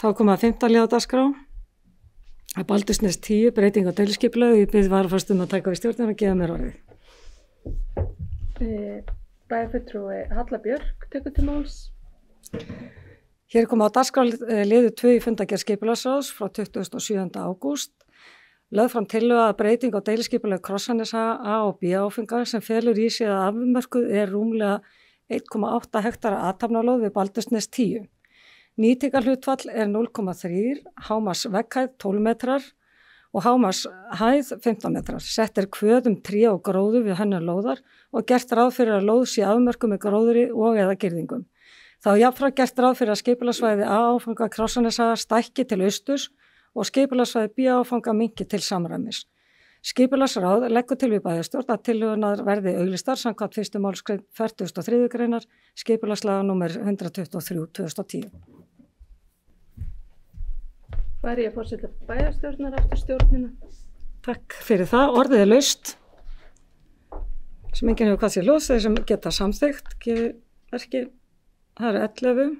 Þá kom að 15 liða á dagskrá. Baldursnes 10, breyting á deiliskipulagi. Ég bið varaforstum að taka við stjórnina og gefa mér orðið. Bæjarfulltrúi Halla Björk tekur til máls. Hér kom á dagskrá liður 2 í fundargerð skipulagsráðs frá 27. ágúst. Lögð fram tillögu að breyting á deiliskipulagi Krossanesa A og B áfanga sem felur í sig að afmörkuð rúmlega 1,8 hektara athafnalóð við Baldursnes 10. Nýtingarhlutfall 0,3, hámarks vegghæð 12 metrar og hámarks hæð 15 metrar. Sett kvöð tré og gróður við hönnun lóðar og gert ráð fyrir að lóð sé afmörkuð með gróðri og eða girðingum. Þá jafnframt gert ráð fyrir að skipulagssvæði A áfanga Krossanesa stækki til austurs og skipulagssvæði B áfanga minnki til samræmis. Skipulagsráð leggur til við bæjarstjórn að tillögurnar verði auglýstar samkvæmt 1. málsgrein 43. greinar skipulagslaga númer 123/2010. Færi ég forseta bæjarstjórnar eftir stjórnina. Takk fyrir það. Orðið laust. Sem enginn hefur hvað sér ljós, þeir sem geta samþykkt verki. Það eru 11.